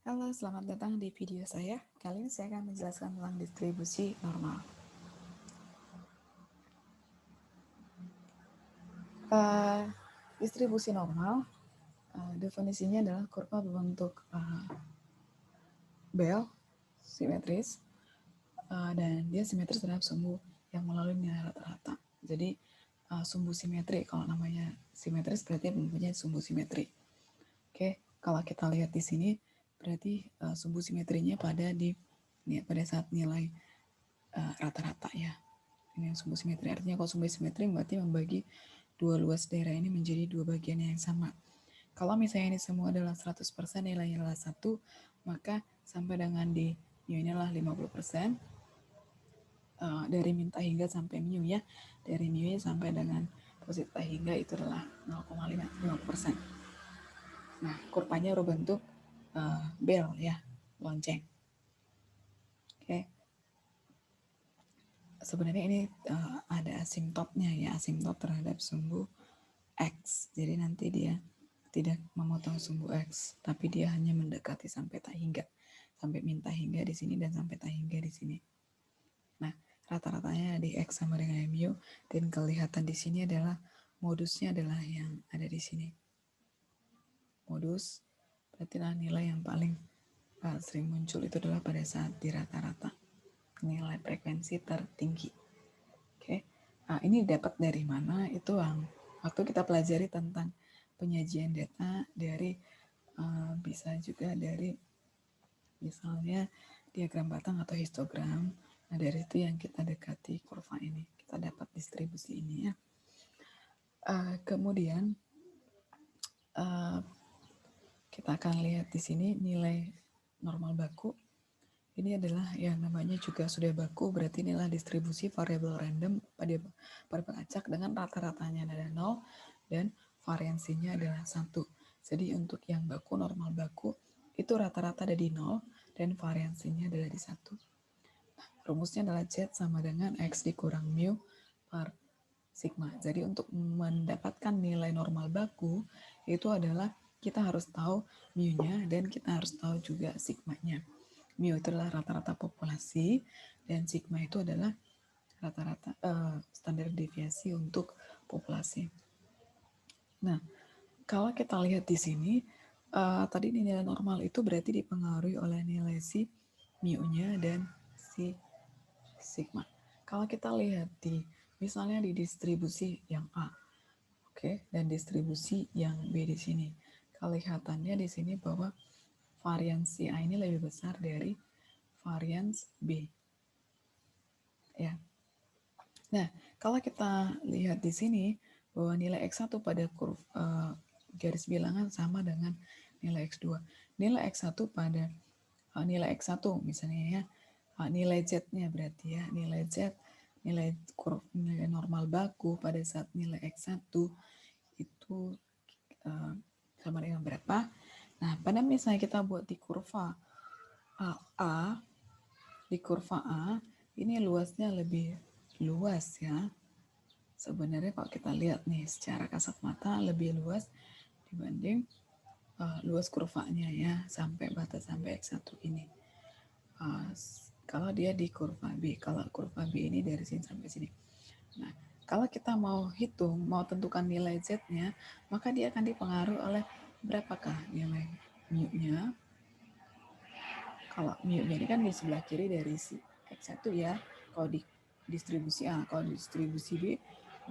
Halo, selamat datang di video saya. Kali ini saya akan menjelaskan tentang distribusi normal. Distribusi normal, definisinya adalah kurva berbentuk bell, simetris, dan dia simetris terhadap sumbu yang melalui nilai rata-rata. Jadi, sumbu simetri, kalau namanya simetris berarti mempunyai sumbu simetri. Oke, kalau kita lihat di sini, berarti sumbu simetrinya pada saat nilai rata-rata ya. Ini yang sumbu simetri. Artinya kalau sumbu simetri berarti membagi dua luas daerah ini menjadi dua bagian yang sama. Kalau misalnya ini semua adalah 100% nilainya adalah 1, maka sampai dengan di mu ini adalah 50%. Dari min ta hingga sampai mu ya. Dari mu sampai dengan posisi ta hingga itu adalah 0,5%. Nah, kurvanya berbentuk bell ya, lonceng. Oke. Sebenarnya ini ada asimptotnya ya, asimptot terhadap sumbu X. Jadi nanti dia tidak memotong sumbu X, tapi dia hanya mendekati sampai ta hingga. Sampai min ta hingga di sini dan sampai ta hingga di sini. Nah, rata-ratanya di X sama dengan mu, dan kelihatan di sini adalah modusnya adalah yang ada di sini. Modus berarti nilai yang paling sering muncul itu adalah pada saat di rata-rata. Nilai frekuensi tertinggi. Oke. Nah, ini dapat dari mana? Itu yang waktu kita pelajari tentang penyajian data dari bisa juga dari misalnya diagram batang atau histogram. Nah, dari itu yang kita dekati kurva ini. Kita dapat distribusi ini ya. Kemudian kita akan lihat di sini nilai normal baku. Ini adalah yang namanya juga sudah baku, berarti inilah distribusi variabel random pada variabel acak dengan rata-ratanya adalah 0 dan variansinya adalah 1. Jadi untuk yang baku, normal baku, itu rata-rata ada di 0 dan variansinya adalah di 1. Nah, rumusnya adalah Z sama dengan X dikurang mu per sigma. Jadi untuk mendapatkan nilai normal baku, itu adalah kita harus tahu mu-nya dan kita harus tahu juga sigma-nya. Mu itu adalah rata-rata populasi dan sigma itu adalah rata-rata standar deviasi untuk populasi. Nah, kalau kita lihat di sini, tadi nilai normal itu berarti dipengaruhi oleh nilai si mu-nya dan si sigma. Kalau kita lihat di misalnya di distribusi yang A, oke, dan distribusi yang B di sini, kelihatannya di sini bahwa variansi A ini lebih besar dari varians B. Ya. Nah, kalau kita lihat di sini bahwa nilai X1 pada garis bilangan sama dengan nilai X2. Nilai X1 pada nilai X1 misalnya ya, nilai Z-nya berarti ya, nilai Z, nilai normal baku pada saat nilai X1 itu sama dengan berapa? Nah, pada misalnya kita buat di kurva A, di kurva A, ini luasnya lebih luas ya. Sebenarnya kalau kita lihat nih secara kasat mata lebih luas dibanding luas kurvanya ya, sampai batas sampai X1 ini. Kalau dia di kurva B, kalau kurva B ini dari sini sampai sini. Nah, kalau kita mau hitung, mau tentukan nilai Z-nya, maka dia akan dipengaruhi oleh berapakah nilai mu-nya. Kalau mu-nya ini kan di sebelah kiri dari si X1 ya, kalau di distribusi A, kalau di distribusi B,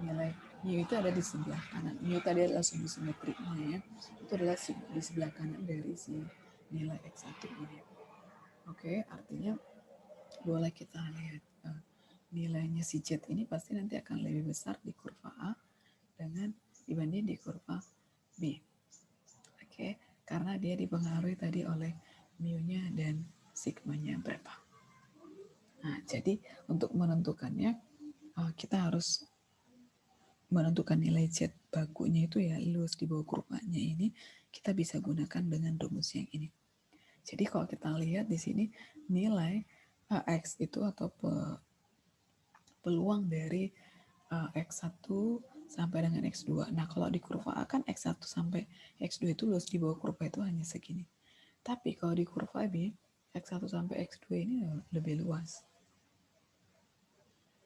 nilai mu itu ada di sebelah kanan. Mu tadi adalah sumbu simetriknya ya, itu adalah di sebelah kanan dari si nilai X1 ini. Oke, artinya boleh kita lihat nilainya si Z ini pasti nanti akan lebih besar di kurva A dengan dibanding di kurva B. Oke, karena dia dipengaruhi tadi oleh mu-nya dan sigma-nya berapa. Nah, jadi untuk menentukannya kita harus menentukan nilai Z bakunya itu ya luas di bawah kurvanya ini, kita bisa gunakan dengan rumus yang ini. Jadi kalau kita lihat di sini nilai X itu atau peluang dari X1 sampai dengan X2. Nah, kalau di kurva A kan X1 sampai X2 itu luas di bawah kurva itu hanya segini. Tapi kalau di kurva B, X1 sampai X2 ini lebih luas.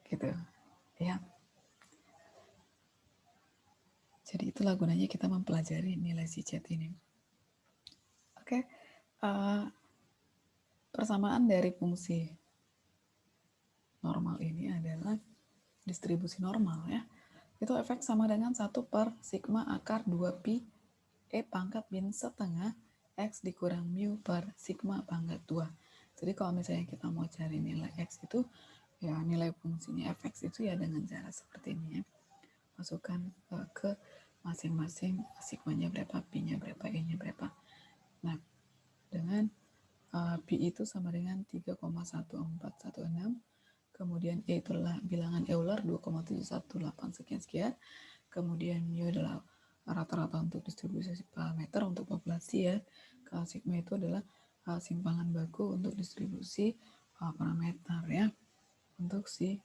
Gitu. Ya. Jadi itulah gunanya kita mempelajari nilai si Z ini. Oke. Persamaan dari fungsi normal ini adalah distribusi normal ya. Itu efek sama dengan 1 per sigma akar 2 pi E pangkat min setengah X dikurang mu per sigma pangkat 2. Jadi kalau misalnya kita mau cari nilai X itu, ya nilai fungsinya fx itu ya dengan cara seperti ini ya. Masukkan ke masing-masing sigmanya berapa, pi-nya berapa, E-nya berapa. Nah, dengan pi itu sama dengan 3,1416, kemudian E itulah bilangan Euler 2,718 sekian-sekian, kemudian mu adalah rata-rata untuk distribusi parameter untuk populasi ya. Kalau sigma itu adalah simpangan baku untuk distribusi parameter ya, untuk si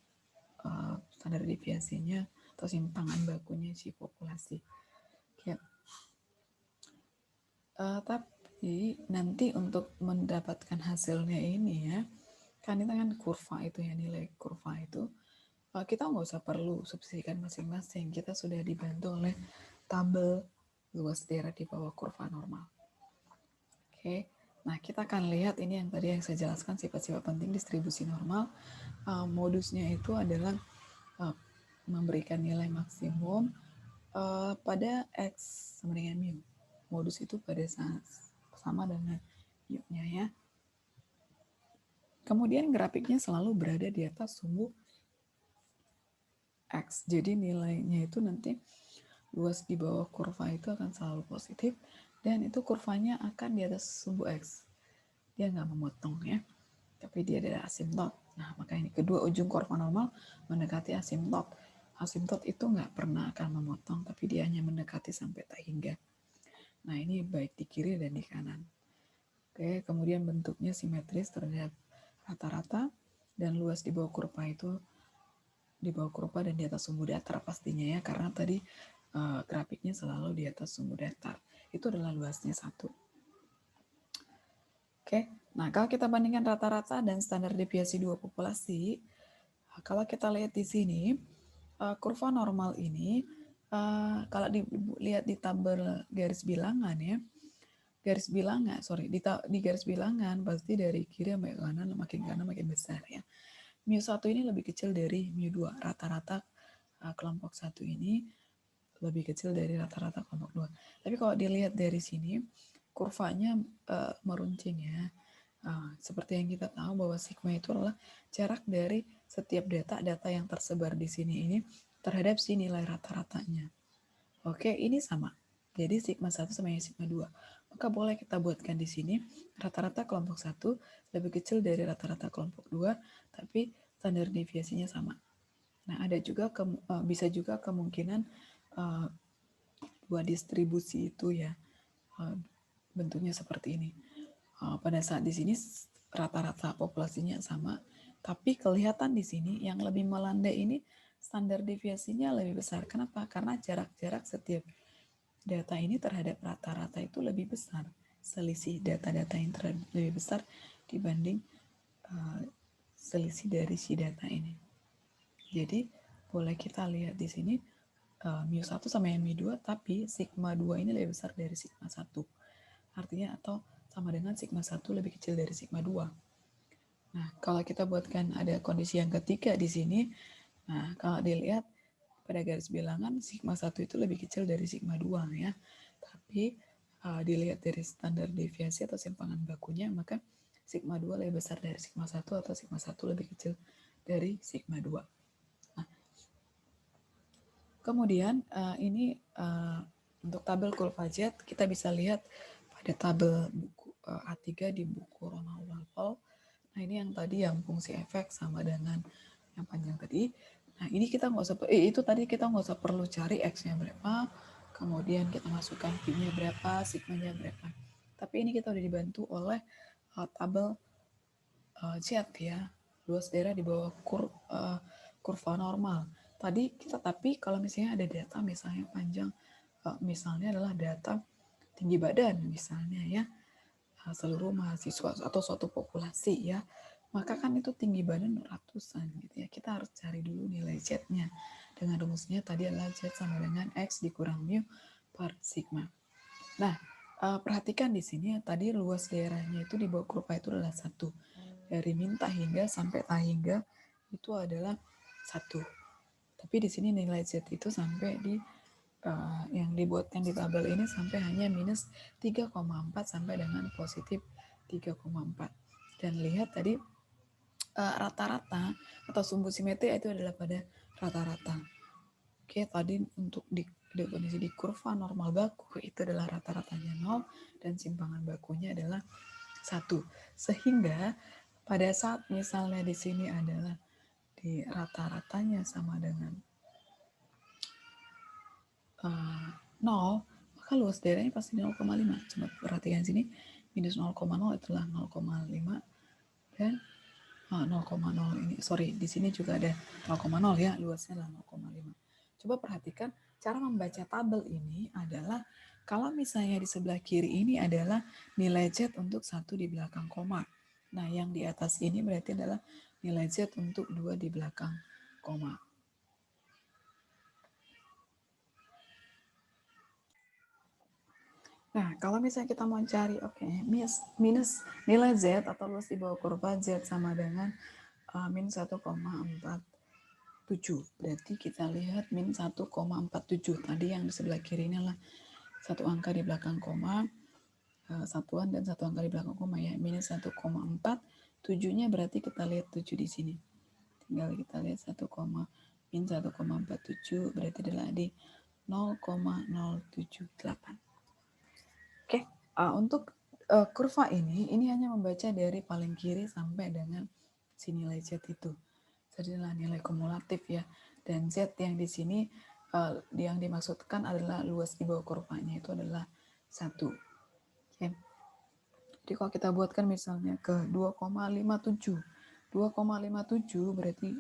standar deviasinya atau simpangan bakunya si populasi. Ya. Tapi nanti untuk mendapatkan hasilnya ini ya, kan itu kan kurva itu ya, nilai kurva itu kita nggak usah perlu substitusikan masing-masing, kita sudah dibantu oleh tabel luas daerah di bawah kurva normal. Oke, nah kita akan lihat ini yang tadi yang saya jelaskan sifat-sifat penting distribusi normal. Modusnya itu adalah memberikan nilai maksimum pada X sama dengan mu. Modus itu pada saat sama dengan mu-nya ya. Kemudian grafiknya selalu berada di atas sumbu X. Jadi nilainya itu nanti luas di bawah kurva itu akan selalu positif dan itu kurvanya akan di atas sumbu X. Dia nggak memotong ya, tapi dia adalah asimtot. Nah, maka ini kedua ujung kurva normal mendekati asimtot. Asimtot itu nggak pernah akan memotong, tapi dia hanya mendekati sampai tak hingga. Nah, ini baik di kiri dan di kanan. Oke, kemudian bentuknya simetris terhadap rata-rata dan luas di bawah kurva itu di bawah kurva dan di atas sumbu datar pastinya ya, karena tadi grafiknya selalu di atas sumbu datar. Itu adalah luasnya 1. Oke, nah kalau kita bandingkan rata-rata dan standar deviasi dua populasi, kalau kita lihat di sini, kurva normal ini, kalau dilihat di tabel garis bilangan ya, di garis bilangan pasti dari kiri sampai kanan makin besar ya. Mu1 ini lebih kecil dari mu2, rata-rata kelompok 1 ini lebih kecil dari rata-rata kelompok 2. Tapi kalau dilihat dari sini, kurvanya meruncing ya. Seperti yang kita tahu bahwa sigma itu adalah jarak dari setiap data yang tersebar di sini ini terhadap si nilai rata-ratanya. Oke, ini sama. Jadi sigma 1 sama yang sigma 2. Maka boleh kita buatkan di sini rata-rata kelompok 1 lebih kecil dari rata-rata kelompok 2, tapi standar deviasinya sama. Nah, ada juga bisa juga kemungkinan dua distribusi itu ya bentuknya seperti ini. Pada saat di sini rata-rata populasinya sama, tapi kelihatan di sini yang lebih melandai ini standar deviasinya lebih besar. Kenapa? Karena jarak-jarak setiap data ini terhadap rata-rata itu lebih besar. Selisih data-data yang lebih besar dibanding selisih dari si data ini. Jadi boleh kita lihat di sini mu1 sama yang mu2, tapi sigma 2 ini lebih besar dari sigma 1. Artinya atau sama dengan sigma 1 lebih kecil dari sigma 2. Nah, kalau kita buatkan ada kondisi yang ketiga di sini, nah kalau dilihat pada garis bilangan sigma 1 itu lebih kecil dari sigma 2 ya. Tapi dilihat dari standar deviasi atau simpangan bakunya, maka sigma 2 lebih besar dari sigma 1 atau sigma 1 lebih kecil dari sigma 2. Nah, kemudian ini untuk tabel kurva Z kita bisa lihat pada tabel buku A3 di buku Ronald Walpole. Nah, ini yang tadi yang fungsi efek sama dengan yang panjang tadi. Nah, ini kita nggak usah itu tadi kita nggak usah perlu cari X-nya berapa, kemudian kita masukkan P-nya berapa, sigma-nya berapa. Tapi ini kita udah dibantu oleh tabel Z ya, luas daerah di bawah kurva normal. Tapi kalau misalnya ada data misalnya panjang, misalnya adalah data tinggi badan misalnya ya, seluruh mahasiswa atau suatu populasi ya, maka kan itu tinggi badan ratusan gitu ya. Kita harus cari dulu nilai Z-nya. Dengan rumusnya tadi adalah Z sama dengan X dikurang mu per sigma. Nah, perhatikan di sini tadi luas daerahnya itu di bawah kurva itu adalah 1. Dari min tak hingga sampai tak hingga itu adalah 1. Tapi di sini nilai Z itu sampai di yang dibuatkan di tabel ini sampai hanya minus 3,4 sampai dengan positif 3,4. Dan lihat tadi rata-rata atau sumbu simetri itu adalah pada rata-rata. Oke, tadi untuk di kondisi di kurva normal baku itu adalah rata-ratanya 0 dan simpangan bakunya adalah 1. Sehingga pada saat misalnya di sini adalah di rata-ratanya sama dengan 0, maka luas daerahnya pasti 0,5. Coba perhatikan sini, minus 0,0 itulah 0,5 dan 0,0 ini, sorry, di sini juga ada 0,0 ya, luasnya adalah 0,5. Coba perhatikan cara membaca tabel ini adalah kalau misalnya di sebelah kiri ini adalah nilai Z untuk 1 di belakang koma. Nah, yang di atas ini berarti adalah nilai Z untuk 2 di belakang koma. Nah, kalau misalnya kita mau cari, minus nilai Z atau luas di bawah kurva Z sama dengan min 1,47. Berarti kita lihat min 1,47. Tadi yang di sebelah kiri ini adalah satu angka di belakang koma, satuan dan satu angka di belakang koma ya. Minus 1,4. 7-nya berarti kita lihat 7 di sini. Tinggal kita lihat min 1,47 berarti adalah di 0,078. Oke, untuk kurva ini hanya membaca dari paling kiri sampai dengan si nilai Z itu. Jadi adalah nilai kumulatif ya. Dan Z yang di sini yang dimaksudkan adalah luas di bawah kurvanya itu adalah 1. Oke. Jadi kalau kita buatkan misalnya ke 2,57. 2,57 berarti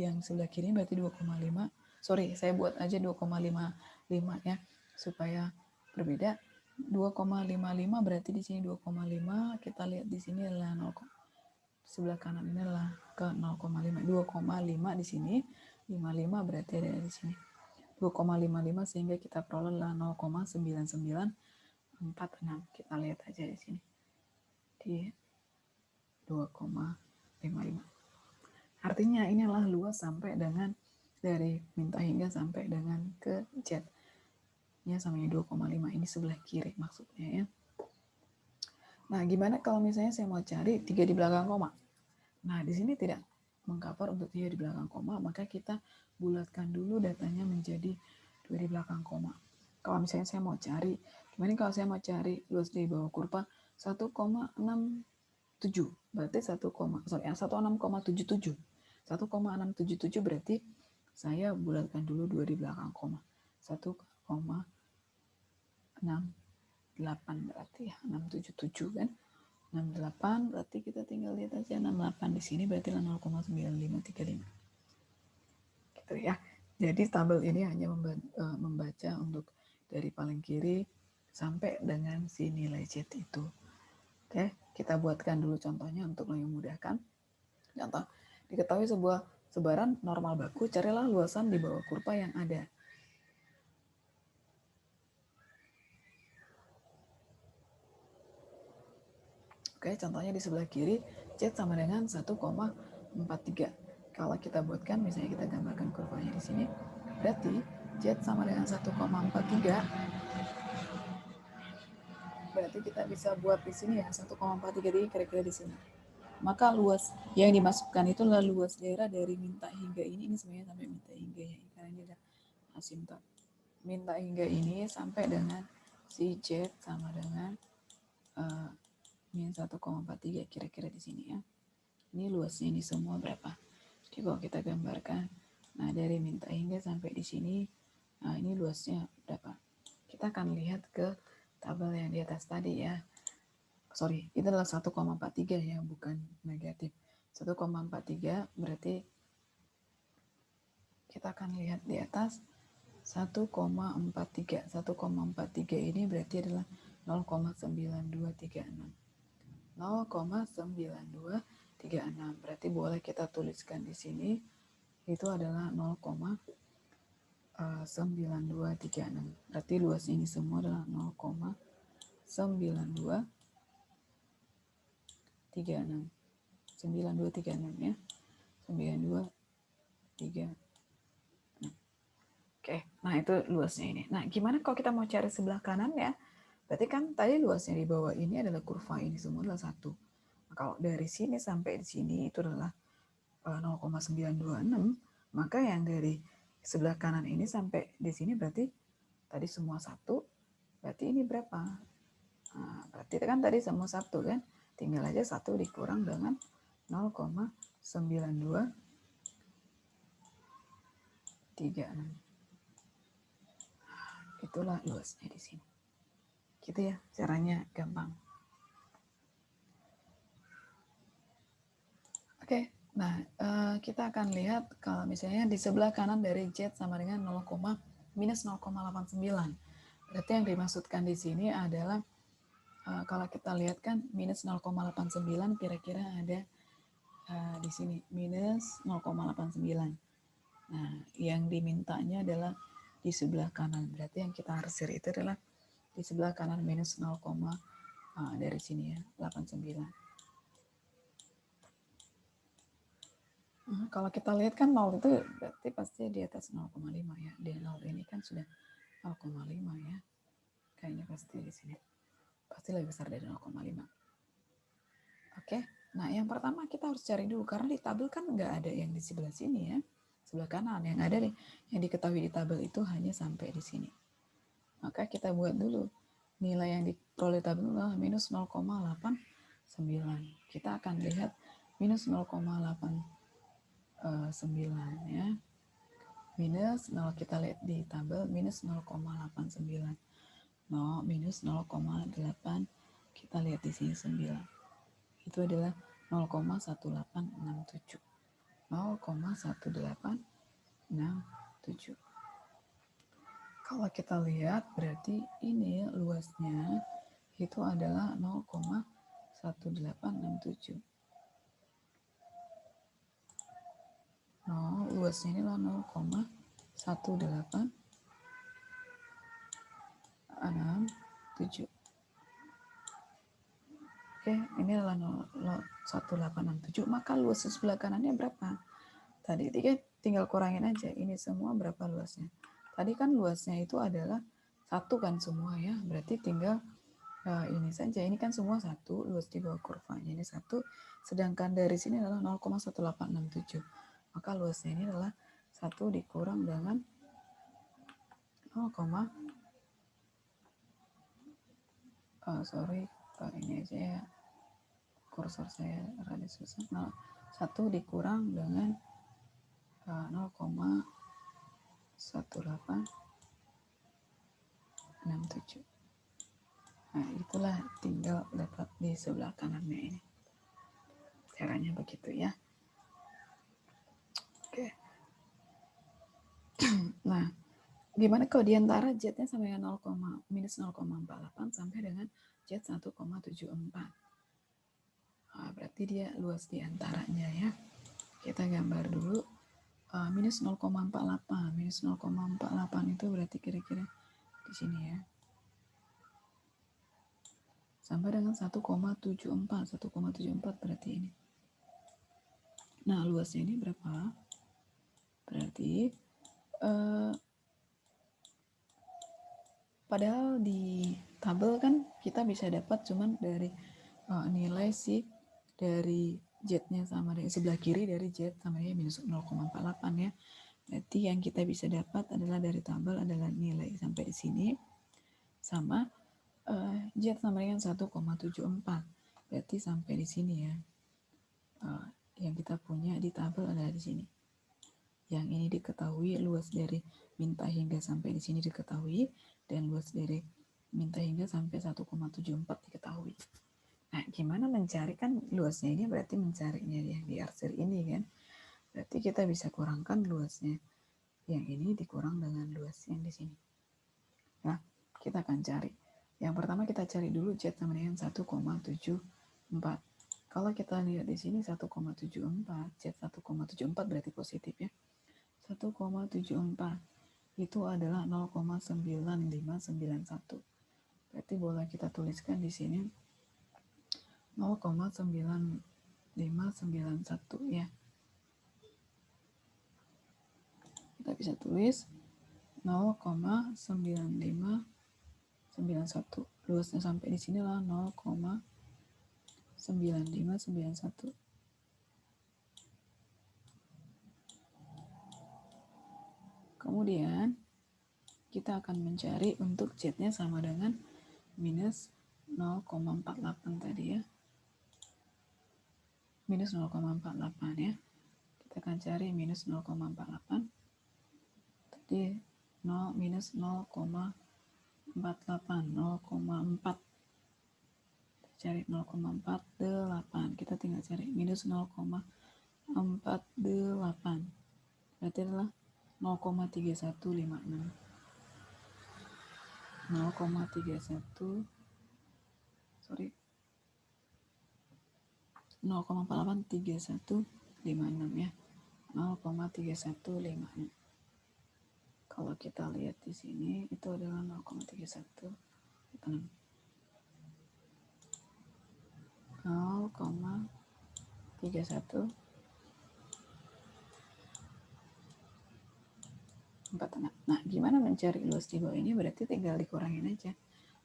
yang sebelah kiri berarti 2,5. Sorry, saya buat aja 2,55 ya supaya berbeda. 2,55 berarti di sini 2,5, kita lihat di sini adalah 0, sebelah kanan ini adalah ke 0,5, 2,5 di sini, 55 berarti ada di sini 2,55 sehingga kita peroleh adalah 0,9946. Kita lihat aja di sini di 2,55. Artinya ini adalah luas sampai dengan dari minta hingga sampai dengan ke Z nya sama 2,5 ini sebelah kiri maksudnya ya. Nah, gimana kalau misalnya saya mau cari 3 di belakang koma? Nah, di sini tidak mengcover untuk 3 di belakang koma, maka kita bulatkan dulu datanya menjadi 2 di belakang koma. Kalau misalnya saya mau cari, gimana kalau saya mau cari luas di bawah kurva 1,67, berarti 16,77. 1,677 berarti saya bulatkan dulu 2 di belakang koma. 1,68 berarti ya 677 kan, 68 berarti kita tinggal lihat aja 68 di sini berarti 0,9535 gitu ya. Jadi tabel ini hanya membaca untuk dari paling kiri sampai dengan si nilai Z itu. Oke, kita buatkan dulu contohnya untuk lebih memudahkan. Contoh, diketahui sebuah sebaran normal baku, carilah luasan di bawah kurva yang ada. Oke, contohnya di sebelah kiri, Z sama dengan 1,43. Kalau kita buatkan, misalnya kita gambarkan kurvanya di sini, berarti Z sama dengan 1,43. Berarti kita bisa buat di sini ya, 1,43 ini kira-kira di sini. Maka luas yang dimasukkan itu adalah luas daerah dari minta hingga ini sebenarnya sampai minta hingga ya, karena ini ada asimtot. Minta hingga ini sampai dengan si Z sama dengan min 1,43 kira-kira di sini ya. Ini luasnya ini semua berapa? Jadi kalau kita gambarkan, nah dari minta hingga sampai di sini, nah ini luasnya berapa? Kita akan lihat ke tabel yang di atas tadi ya. Sorry, itu adalah 1,43 ya, bukan negatif. 1,43 berarti kita akan lihat di atas 1,43. 1,43 ini berarti adalah 0,9236. 0,9236. Berarti boleh kita tuliskan di sini itu adalah 0,9236. Berarti luas ini semua adalah 0,9236. 9236 ya. 9236. Oke, nah itu luasnya ini. Nah, gimana kalau kita mau cari sebelah kanan ya? Berarti kan tadi luasnya di bawah ini adalah kurva ini semua adalah 1. Nah, kalau dari sini sampai di sini itu adalah 0,926, maka yang dari sebelah kanan ini sampai di sini berarti tadi semua 1, berarti ini berapa? Nah, berarti kan tadi semua 1 kan? Tinggal aja 1 dikurang dengan 0,9236. Itulah luasnya di sini. Gitu ya, caranya gampang. Oke, nah kita akan lihat kalau misalnya di sebelah kanan dari Z sama dengan minus 0,89. Berarti yang dimaksudkan di sini adalah kalau kita lihat kan minus 0,89 kira-kira ada di sini minus 0,89. Nah, yang dimintanya adalah di sebelah kanan. Berarti yang kita arsir itu adalah di sebelah kanan minus 0, dari sini ya, 89. Kalau kita lihat kan 0 itu berarti pasti di atas 0,5 ya. Di 0 ini kan sudah 0,5 ya. Kayaknya pasti di sini. Pasti lebih besar dari 0,5. Oke, nah yang pertama kita harus cari dulu. Karena di tabel kan nggak ada yang di sebelah sini ya. Sebelah kanan yang ada nih, yang diketahui di tabel itu hanya sampai di sini. Maka kita buat dulu nilai yang diperoleh tabel adalah minus 0,89. Kita akan lihat minus 0,89 ya. Minus 0 kita lihat di tabel minus 0,89. No, minus 0,8 kita lihat di sini 9. Itu adalah 0,1867. 0,1867. Kalau kita lihat berarti ini luasnya itu adalah 0,1867. No, luasnya ini adalah 0,1867. Oke, ini adalah 0,1867. Maka luas sebelah kanannya berapa? Tadi tinggal kurangin aja. Ini semua berapa luasnya? Tadi kan luasnya itu adalah 1 kan semua ya. Berarti tinggal ini saja. Ini kan semua 1. Luas di bawah kurvanya ini 1. Sedangkan dari sini adalah 0,1867. Maka luasnya ini adalah 1 dikurang dengan 0, ini aja ya. Kursor saya rada susah. 1 dikurang dengan 0,1867. Nah, itulah tinggal dapat di sebelah kanannya ini. Caranya begitu ya. Oke. Nah, gimana kalau diantara Z-nya sampai dengan minus 0,48 sampai dengan Z 1,74. Nah, berarti dia luas diantaranya ya. Kita gambar dulu. Minus 0,48. Minus 0,48 itu berarti kira-kira di sini ya. Sampai dengan 1,74. 1,74 berarti ini. Nah, luasnya ini berapa? Berarti padahal di tabel kan kita bisa dapat cuman dari nilai dari Z-nya sama dengan sebelah kiri dari Z sama dengan minus 0,48 ya. Berarti yang kita bisa dapat adalah dari tabel adalah nilai sampai di sini sama Z sama dengan 1,74. Berarti sampai di sini ya. Yang kita punya di tabel adalah di sini. Yang ini diketahui luas dari minta hingga sampai di sini diketahui dan luas dari minta hingga sampai 1,74 diketahui. Nah, gimana mencari kan luasnya ini berarti mencarinya yang di arsir ini kan. Berarti kita bisa kurangkan luasnya yang ini dikurang dengan luas yang di sini. Nah, kita akan cari. Yang pertama kita cari dulu Z sama dengan 1,74. Kalau kita lihat di sini 1,74, Z 1,74 berarti positif ya. 1,74 itu adalah 0,9591. Berarti boleh kita tuliskan di sini 0,9591 ya. Kita bisa tulis 0,9591. Luasnya sampai di sinilah 0,9591. Kemudian kita akan mencari untuk Z-nya sama dengan minus 0,48 tadi ya. Minus 0,48 ya. Kita akan cari minus 0,48. Tadi minus 0,48, 0,4. Cari 0,48. Kita tinggal cari minus 0,48. Berarti adalah 0,3156. 0,31 sorry 0,483156 ya. 0,3156. Kalau kita lihat di sini itu adalah 0,3156. 0,3146. Nah, gimana mencari luas di bawah ini? Berarti tinggal dikurangin aja.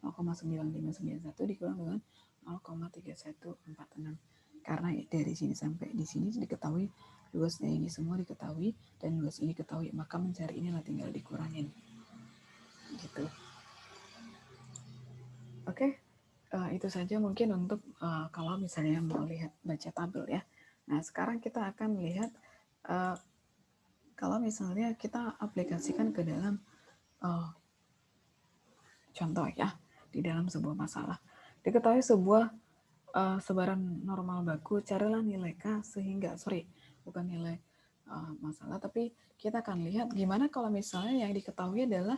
0,9591 dikurang dengan 0,3146. Karena dari sini sampai di sini diketahui luasnya ini semua diketahui dan luas ini diketahui, maka mencari inilah tinggal dikurangin. Gitu. Oke. Itu saja mungkin untuk kalau misalnya mau lihat baca tabel ya. Nah, sekarang kita akan lihat kalau misalnya kita aplikasikan ke dalam contoh ya, di dalam sebuah masalah. Diketahui sebuah sebaran normal baku, carilah nilai K sehingga, bukan nilai masalah, tapi kita akan lihat gimana kalau misalnya yang diketahui adalah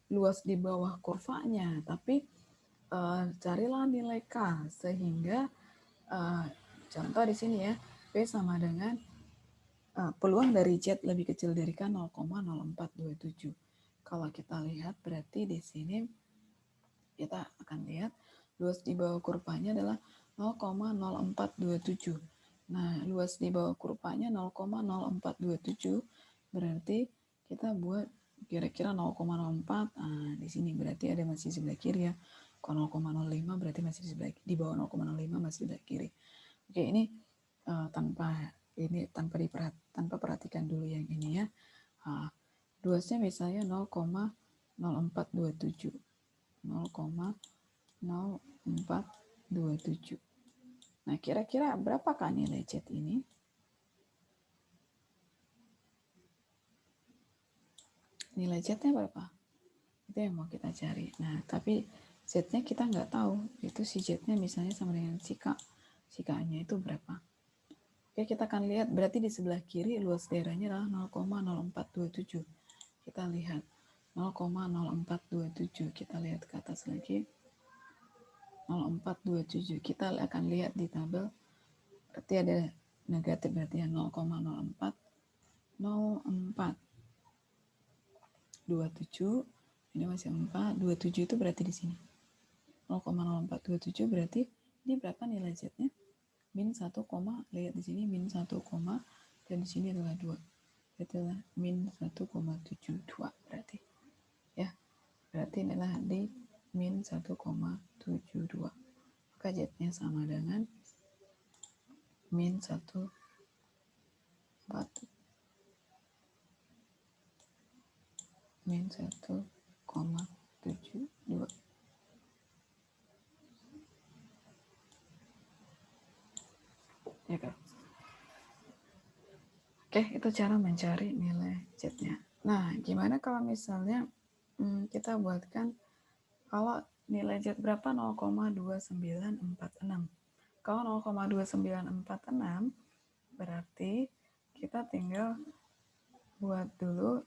luas di bawah kurvanya, tapi carilah nilai K sehingga contoh di sini ya, P sama dengan peluang dari Z lebih kecil dari K 0,0427. Kalau kita lihat berarti di sini kita akan lihat luas di bawah kurvanya adalah 0,0427. Nah, luas di bawah kurvanya 0,0427 berarti kita buat kira-kira 0,04. Nah, di sini berarti ada masih sebelah kiri ya. Kalau 0,05 berarti masih di bawah 0,05 masih sebelah kiri. Oke, ini tanpa perhatikan dulu yang ini ya. Luasnya misalnya 0,0427. 0,0427. Nah, kira-kira berapakah nilai Z ini? Nilai Z-nya berapa? Itu yang mau kita cari. Nah, tapi Z-nya kita nggak tahu. Itu si Z-nya misalnya sama dengan si K. Si K-nya itu berapa? Oke, kita akan lihat. Berarti di sebelah kiri luas daerahnya adalah 0,0427. Kita lihat 0,0427. Kita lihat ke atas lagi. 0,427. Kita akan lihat di tabel. Berarti ada negatif, berarti ya 0,0427. Ini masih 4. 27 itu berarti di sini. 0,0427 berarti ini berapa nilai Z-nya? Min 1, lihat di sini min 1, dan di sini adalah 2. Berarti adalah min 1,72 berarti. Ya. Berarti inilah di min 1,72. Maka Z-nya sama dengan min 1,72. Min 1,72. Ya kan? Oke, itu cara mencari nilai Z-nya. Nah, gimana kalau misalnya kita buatkan kalau nilai Z berapa? 0,2946. Kalau 0,2946 berarti kita tinggal buat dulu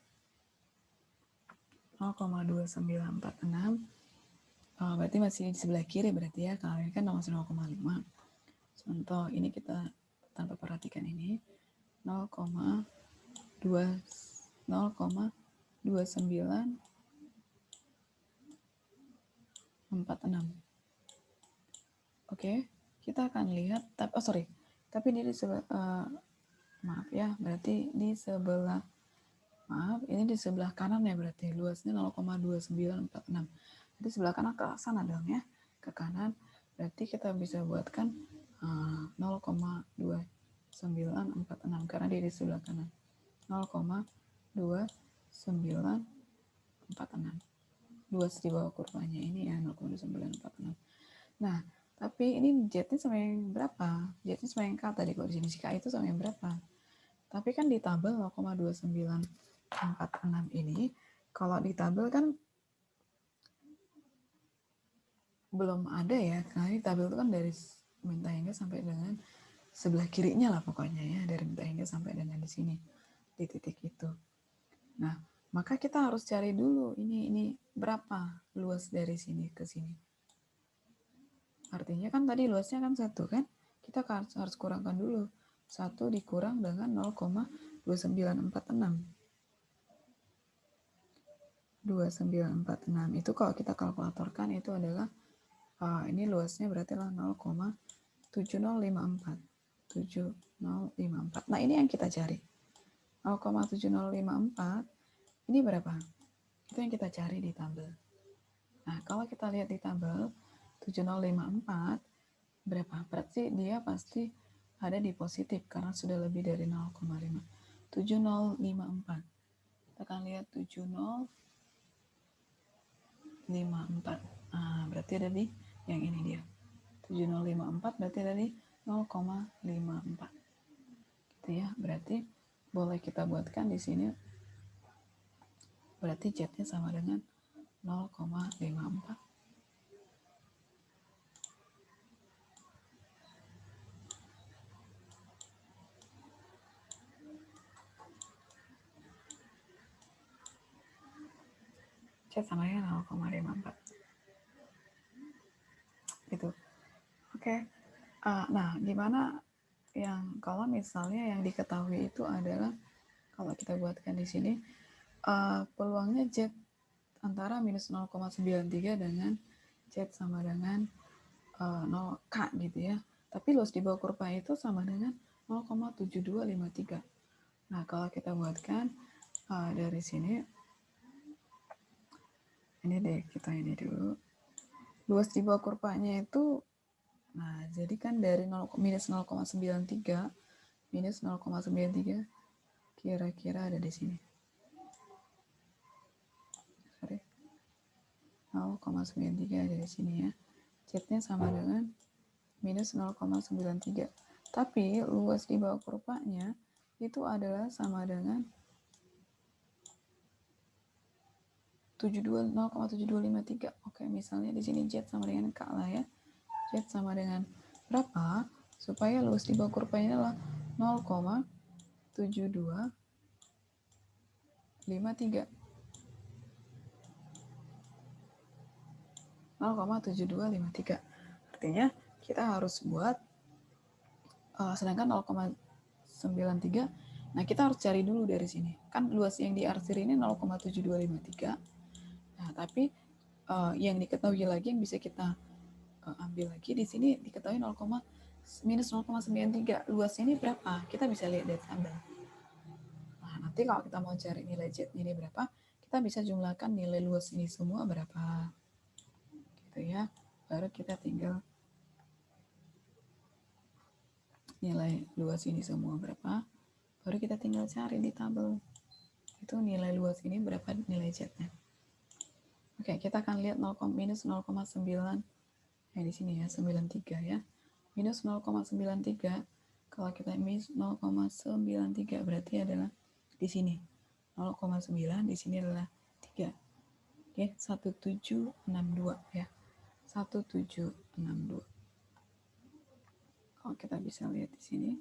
0,2946 berarti masih di sebelah kiri berarti ya, kalau ini kan masih 0,5. Contoh ini kita tanpa perhatikan ini 0,2946. Oke, kita akan lihat. Tapi ini di sebelah maaf ya, berarti di sebelah ini di sebelah kanan ya, berarti luasnya 0,2946. Jadi sebelah kanan ke sana dong ya, ke kanan. Berarti kita bisa buatkan 0,2946 karena dia di sebelah kanan. 0,2946. Luas di bawah kurvanya ini ya 0,2946. Nah, tapi ini Z-nya sama yang berapa? Z-nya sama yang K tadi, kalau di sini si K itu sama yang berapa? Tapi kan di tabel 0,2946 ini, kalau di tabel kan belum ada ya, karena di tabel itu kan dari minta hingga sampai dengan sebelah kirinya lah pokoknya ya, dari minta hingga sampai dengan di sini, di titik itu. Nah, maka kita harus cari dulu ini berapa luas dari sini ke sini. Artinya kan tadi luasnya kan 1 kan, kita harus kurangkan dulu. 1 dikurang dengan 0,2946. 2946 itu kalau kita kalkulatorkan itu adalah ini luasnya berarti lah 0,7054. 7054. Nah, ini yang kita cari. 0,7054 ini berapa? Itu yang kita cari di tabel. Nah, kalau kita lihat di tabel 7054 berapa? Berarti dia pasti ada di positif karena sudah lebih dari 0,5. 7054. Kita akan lihat 7054. Nah, berarti ada di yang ini dia. 7054 berarti ada di 0,54. Gitu ya. Berarti boleh kita buatkan di sini. Berarti Z-nya sama dengan 0,54. Z sama dengan 0,54. Gitu. Oke. Nah, gimana yang kalau misalnya yang diketahui itu adalah kalau kita buatkan di sini peluangnya Z antara minus 0,93 dengan Z sama dengan 0K gitu ya. Tapi luas di bawah kurva itu sama dengan 0,7253. Nah, kalau kita buatkan dari sini, ini deh, kita ini dulu. Luas di bawah kurvanya itu, nah jadi kan dari minus 0,93 kira-kira ada di sini. 0,93 ada di sini ya. Z-nya sama dengan minus 0,93. Tapi luas di bawah kurvanya itu adalah sama dengan 0,7253. Oke, misalnya di sini Z sama dengan K lah ya. Z sama dengan berapa? Supaya luas di bawah kurvanya adalah 0,7253. 0,7253. Artinya kita harus buat sedangkan 0,93. Nah, kita harus cari dulu dari sini. Kan luas yang diarsir ini 0,7253. Nah, tapi yang diketahui lagi yang bisa kita ambil lagi di sini diketahui minus 0,93. Luasnya ini berapa? Kita bisa lihat dari tabel. Nah, nanti kalau kita mau cari nilai Z ini berapa, kita bisa jumlahkan nilai luas ini semua berapa. Gitu ya. Baru kita tinggal nilai luas ini semua berapa, baru kita tinggal cari di tabel itu nilai luas ini berapa nilai Z-nya. Oke, kita akan lihat minus 0,9 di sini ya, 93 ya. Minus 0,93 kalau kita minus 0,93 berarti adalah di sini 0,9, di sini adalah 3. Oke, 1762 ya. 1762. Kalau kita bisa lihat di sini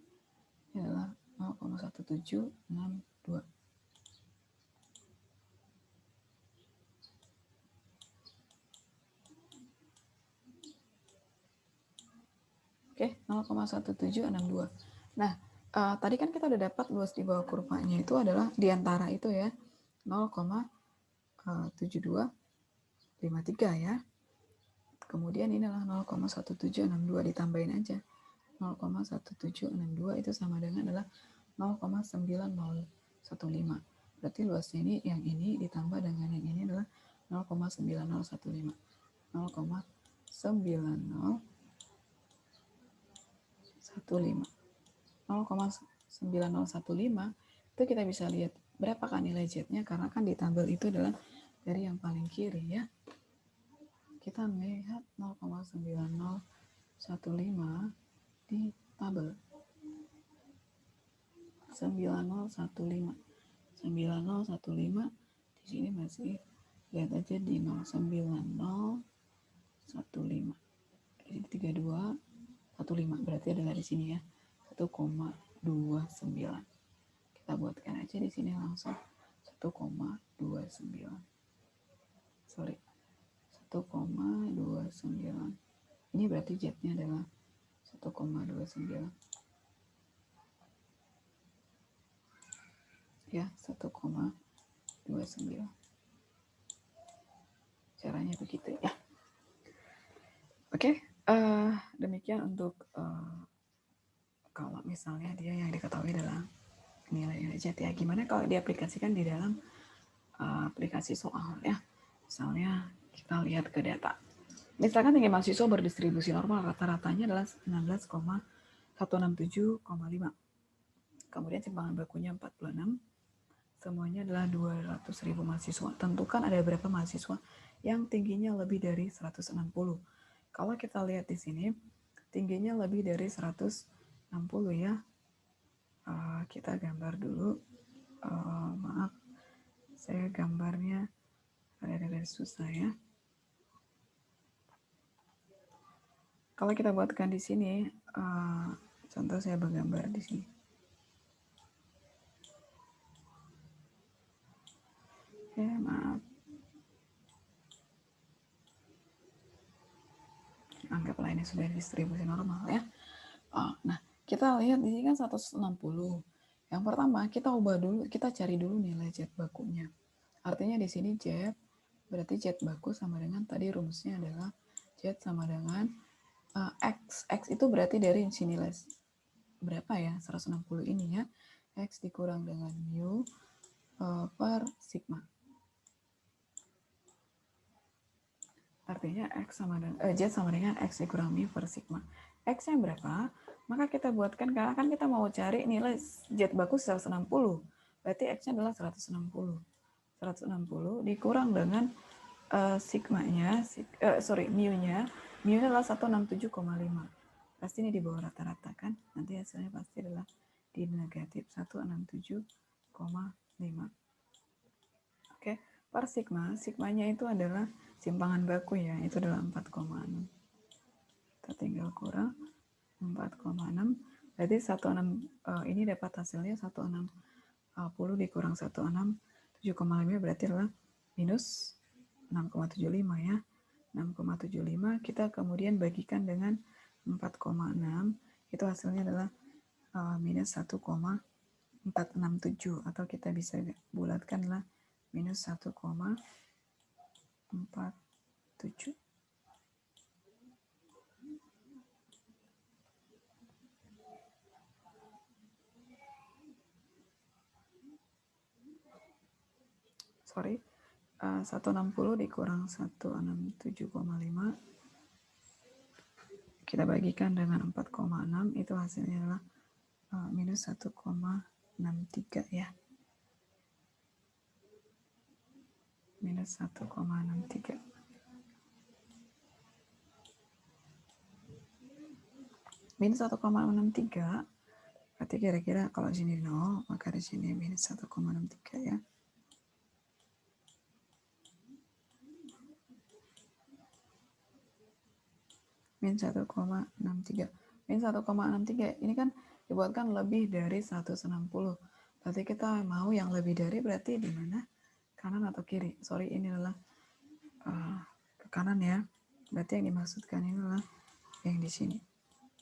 adalah 0,1762. Oke, 0,1762. Nah, tadi kan kita udah dapat luas di bawah kurvanya itu adalah di antara itu ya, 0,7253 ya. Kemudian ini adalah 0,1762, ditambahin aja. 0,1762 itu sama dengan adalah 0,9015. Berarti luasnya ini yang ini ditambah dengan yang ini adalah 0,9015. 0,9015. 0,9015 itu kita bisa lihat berapa kan nilai Z-nya, karena kan di tabel itu adalah dari yang paling kiri ya. Kita melihat 0,9015 di tabel 9015 di sini masih lihat aja di 09015 di 3215 berarti adalah di sini ya 1,29. Kita buatkan aja di sini langsung 1,29. Sorry, 1,29. Ini berarti Z-nya adalah 1,29. Ya, 1,29. Caranya begitu ya. Oke, demikian untuk kalau misalnya dia yang diketahui adalah nilai Z ya. Gimana kalau diaplikasikan di dalam aplikasi soal ya. Misalnya kita lihat ke data. Misalkan tinggi mahasiswa berdistribusi normal rata-ratanya adalah 19,167,5. Kemudian simpangan bakunya 46. Semuanya adalah 200.000 mahasiswa. Tentukan ada berapa mahasiswa yang tingginya lebih dari 160. Kalau kita lihat di sini, tingginya lebih dari 160 ya. Kita gambar dulu. Maaf, saya gambarnya ada susah ya. Kalau kita buatkan di sini, contoh saya bergambar di sini. Ya, maaf. Anggaplah ini sudah distribusi normal ya. Nah, kita lihat di sini kan 160. Yang pertama, kita ubah dulu, kita cari dulu nilai Z bakunya. Artinya di sini Z, berarti Z baku sama dengan tadi rumusnya adalah Z sama dengan X. X itu berarti dari sini nilai berapa ya? 160 ini ya. X dikurang dengan mu per sigma. Artinya X sama dengan, Z sama dengan X dikurang mu per sigma. X yang berapa? Maka kita buatkan, karena kan kita mau cari nilai Z baku 160. Berarti X-nya adalah 160. 160 dikurang dengan sigmanya, mu-nya. Mu-nya adalah 167,5. Pasti ini di bawah rata-rata kan? Nanti hasilnya pasti adalah di negatif 167,5. Oke, per sigma, sigmanya itu adalah simpangan baku ya, itu adalah 4,6. Kita tinggal kurang 4,6. Berarti 16 ini dapat hasilnya 16,10 dikurang 167,5 berarti adalah minus 6,75 ya. 6,75 kita kemudian bagikan dengan 4,6, itu hasilnya adalah minus 1,467 atau kita bisa bulatkan lah minus 1,47. Sorry, 160 dikurang 167,5 kita bagikan dengan 4,6, itu hasilnya adalah minus 1,63 ya. Minus 1,63. Minus 1,63 berarti kira-kira kalau sini 0, maka di sini minus 1,63 ya. Minus 1,63. Minus 1,63 ini kan dibuatkan lebih dari 160. Berarti kita mau yang lebih dari, berarti di mana? Kanan atau kiri? Sorry, ini adalah ke kanan ya. Berarti yang dimaksudkan ini adalah yang di sini.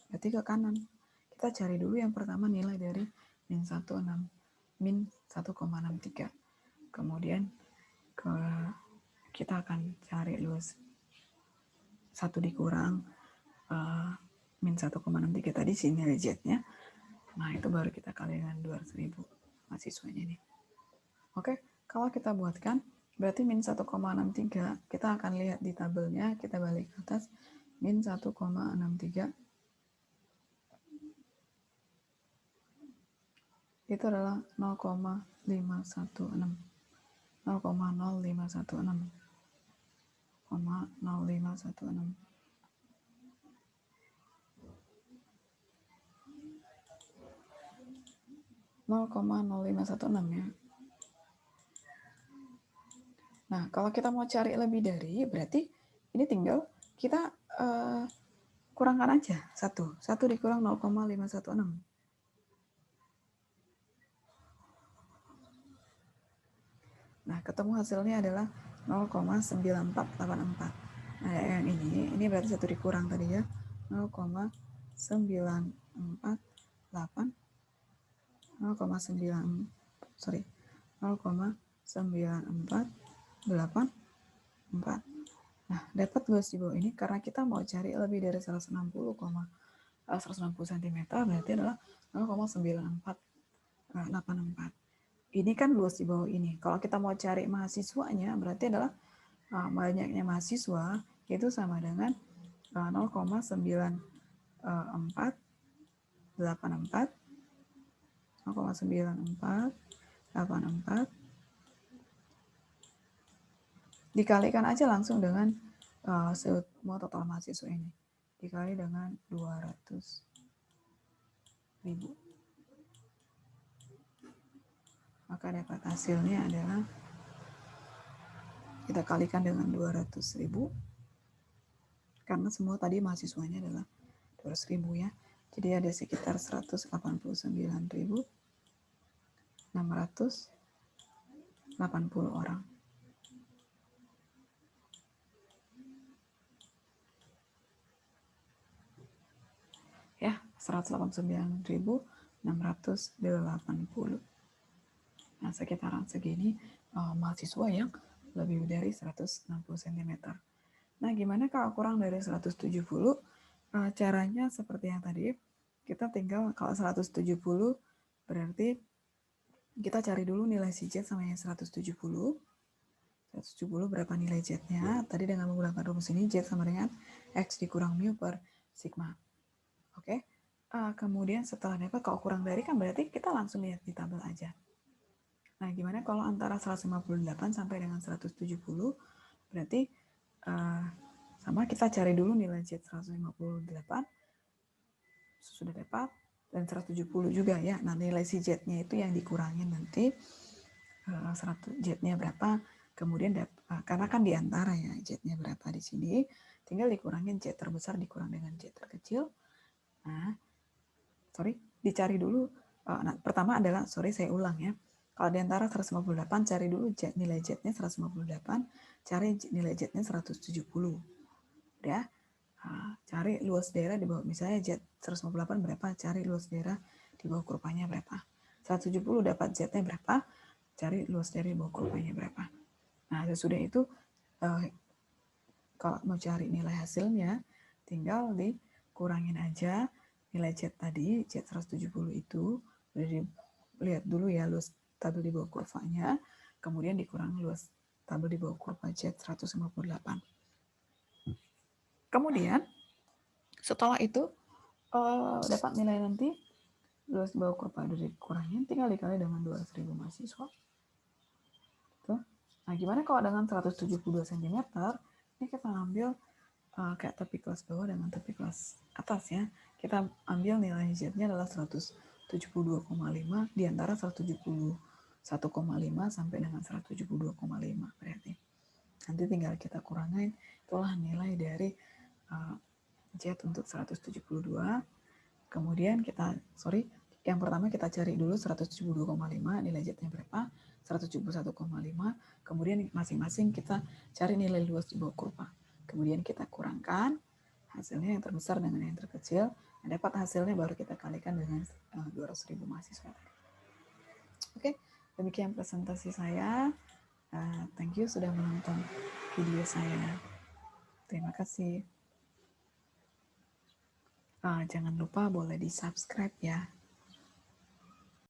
berarti ke kanan. Kita cari dulu yang pertama nilai dari min 1,63. Kemudian kita akan cari luas 1 dikurang min 1,63 tadi sini nilai Z-nya. Nah, itu baru kita kali dengan 200.000 mahasiswanya nih. Oke, kalau kita buatkan berarti min 1,63, kita akan lihat di tabelnya, kita balik ke atas, min 1,63 itu adalah 0,516. 0,0516. 0,0516. ya. Nah, kalau kita mau cari lebih dari, berarti ini tinggal kita kurangkan aja 1. 1 dikurang 0,516. Nah, ketemu hasilnya adalah 0,9484. Nah, yang ini berarti 1 dikurang tadi ya. 0,948 0,9484. Nah, dapat luas di bawah ini karena kita mau cari lebih dari 160 cm berarti adalah 0,9484. Ini kan luas di bawah ini. Kalau kita mau cari mahasiswanya berarti adalah banyaknya mahasiswa itu sama dengan 0,9484 dikalikan aja langsung dengan semua total mahasiswa ini dikali dengan 200.000, maka dapat hasilnya adalah kita kalikan dengan 200.000 karena semua tadi mahasiswanya adalah 200.000 ya, jadi ada sekitar 189.680 orang. Ya, 189.680. Nah, sekitaran segini mahasiswa yang lebih dari 160 cm. Nah, gimana kalau kurang dari 170? Caranya seperti yang tadi. Kita tinggal kalau 170 berarti kita cari dulu nilai si Z sama yang 170. 170 berapa nilai Z-nya? Tadi dengan menggunakan rumus ini Z sama dengan X dikurang mu per sigma. Oke. Kemudian setelah dapat kalau kurang dari kan berarti kita langsung lihat di tabel aja. Nah, gimana kalau antara 158 sampai dengan 170? Berarti sama kita cari dulu nilai Z 158. Sudah dapat. Dan 170 juga ya. Nah, nilai si Z-nya itu yang dikurangin nanti. 100 Z-nya berapa? Kemudian karena kan diantara ya Z-nya berapa di sini. Tinggal dikurangin Z terbesar dikurang dengan Z terkecil. Nah, dicari dulu. Nah, pertama adalah, saya ulang ya. Kalau di antara 158, cari dulu nilai Z-nya 158, cari nilai Z-nya 170. Udah, cari luas daerah di bawah, misalnya Z 158 berapa, cari luas daerah di bawah kurvanya berapa. 170 dapat Z-nya berapa, cari luas daerah di bawah kurvanya berapa. Nah, sesudah itu, kalau mau cari nilai hasilnya, tinggal dikurangin aja nilai Z tadi, Z 170 itu, udah dilihat dulu ya luas tabel di bawah kurvanya, kemudian dikurangi luas tabel di bawah kurva Z 158. Kemudian setelah itu dapat nilai nanti luas bawah kurva udah dikurangin, tinggal dikali dengan 200.000 mahasiswa. Tuh. Nah, gimana kalau dengan 172 cm? Ini kita ambil kayak tepi kelas bawah dengan tepi kelas atas ya. Kita ambil nilai Z-nya adalah 172,5 di antara 171,5 sampai dengan 172,5 berarti. Nanti tinggal kita kurangin, itulah nilai dari Z untuk 172. Kemudian yang pertama kita cari dulu 172,5 nilai Z-nya berapa, 171,5. Kemudian masing-masing kita cari nilai luas di bawah kurva. Kemudian kita kurangkan hasilnya yang terbesar dengan yang terkecil. dapat hasilnya baru kita kalikan dengan 200.000 mahasiswa. Oke, demikian presentasi saya. Thank you sudah menonton video saya. Terima kasih. Jangan lupa boleh di subscribe ya.